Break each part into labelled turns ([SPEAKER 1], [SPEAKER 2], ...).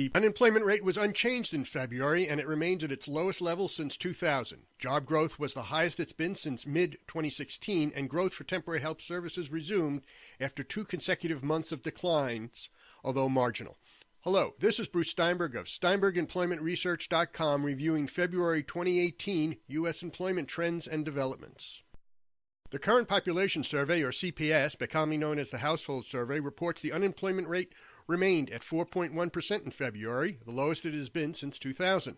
[SPEAKER 1] The unemployment rate was unchanged in February, and it remains at its lowest level since 2000. Job growth was the highest it's been since mid-2016, and growth for temporary help services resumed after 2 consecutive months of declines, although marginal. Hello, this is Bruce Steinberg of SteinbergEmploymentResearch.com reviewing February 2018 U.S. employment trends and developments. The Current Population Survey, or CPS, becoming known as the Household Survey, reports the unemployment rate remained at 4.1% in February, the lowest it has been since 2000.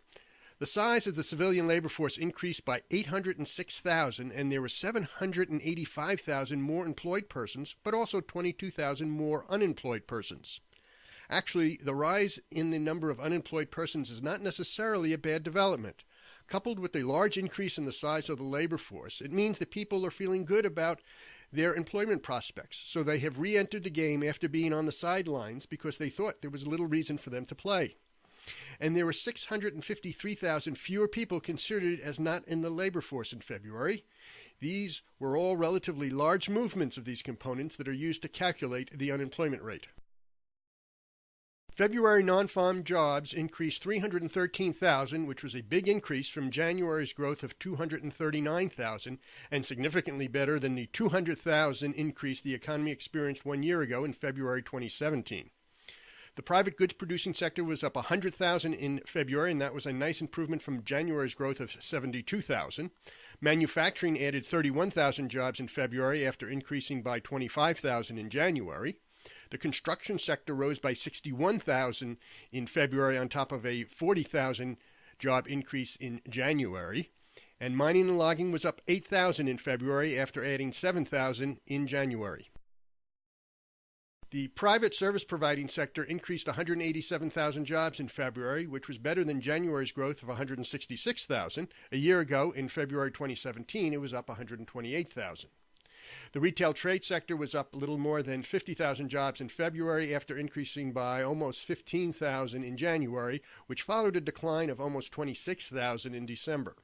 [SPEAKER 1] The size of the civilian labor force increased by 806,000, and there were 785,000 more employed persons, but also 22,000 more unemployed persons. Actually, the rise in the number of unemployed persons is not necessarily a bad development. Coupled with a large increase in the size of the labor force, it means that people are feeling good about their employment prospects, so they have re-entered the game after being on the sidelines because they thought there was little reason for them to play. And there were 653,000 fewer people considered as not in the labor force in February. These were all relatively large movements of these components that are used to calculate the unemployment rate. February non-farm jobs increased 313,000, which was a big increase from January's growth of 239,000, and significantly better than the 200,000 increase the economy experienced 1 year ago in February 2017. The private goods producing sector was up 100,000 in February, and that was a nice improvement from January's growth of 72,000. Manufacturing added 31,000 jobs in February after increasing by 25,000 in January. The construction sector rose by 61,000 in February on top of a 40,000 job increase in January. And mining and logging was up 8,000 in February after adding 7,000 in January. The private service providing sector increased 187,000 jobs in February, which was better than January's growth of 166,000. A year ago, in February 2017, it was up 128,000. The retail trade sector was up a little more than 50,000 jobs in February after increasing by almost 15,000 in January, which followed a decline of almost 26,000 in December.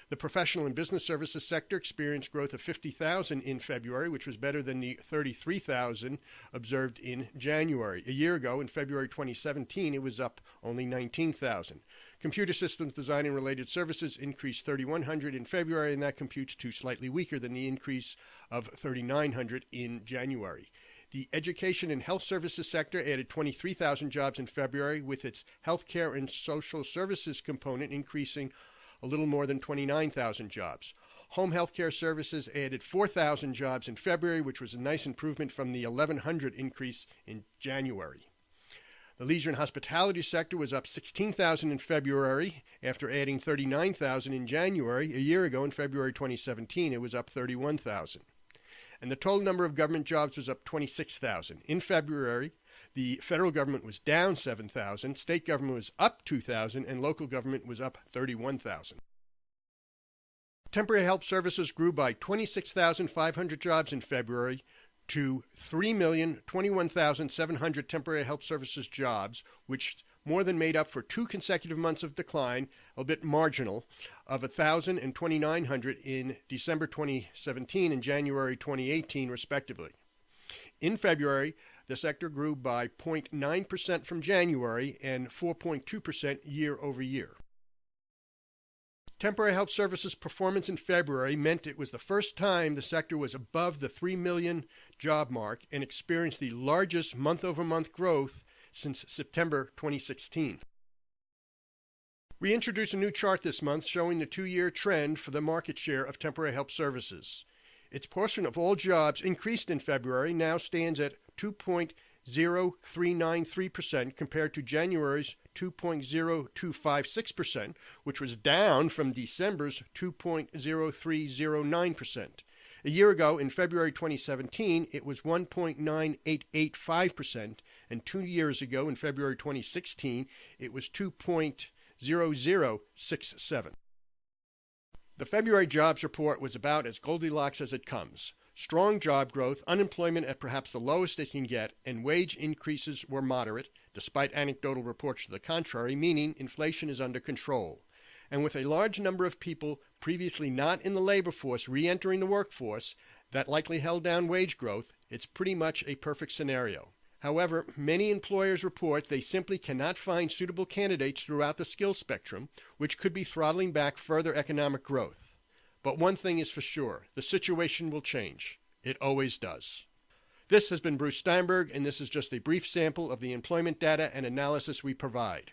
[SPEAKER 1] The professional and business services sector experienced growth of 50,000 in February, which was better than the 33,000 observed in January. A year ago, in February 2017, it was up only 19,000. Computer systems design and related services increased 3,100 in February, and that computes to slightly weaker than the increase of 3,900 in January. The education and health services sector added 23,000 jobs in February, with its healthcare and social services component increasing a little more than 29,000 jobs. Home healthcare services added 4,000 jobs in February, which was a nice improvement from the 1,100 increase in January. The leisure and hospitality sector was up 16,000 in February after adding 39,000 in January. A year ago, in February 2017, it was up 31,000. And the total number of government jobs was up 26,000. In February, the federal government was down 7,000, state government was up 2,000, and local government was up 31,000. Temporary help services grew by 26,500 jobs in February to 3,021,700 temporary help services jobs, which more than made up for 2 consecutive months of decline, a bit marginal, of 1,000 and 2,900 in December 2017 and January 2018, respectively. In February, the sector grew by 0.9% from January and 4.2% year over year. Temporary health services performance in February meant it was the first time the sector was above the 3 million job mark and experienced the largest month-over-month growth since September 2016. We introduced a new chart this month showing the 2-year trend for the market share of temporary help services. Its portion of all jobs increased in February, now stands at 2.0393% compared to January's 2.0256%, which was down from December's 2.0309%. A year ago, in February 2017, it was 1.9885%, and 2 years ago, in February 2016, it was 2.0067. The February jobs report was about as Goldilocks as it comes. Strong job growth, unemployment at perhaps the lowest it can get, and wage increases were moderate, despite anecdotal reports to the contrary, meaning inflation is under control. And with a large number of people previously not in the labor force re-entering the workforce, that likely held down wage growth, it's pretty much a perfect scenario. However, many employers report they simply cannot find suitable candidates throughout the skills spectrum, which could be throttling back further economic growth. But one thing is for sure, the situation will change. It always does. This has been Bruce Steinberg, and this is just a brief sample of the employment data and analysis we provide.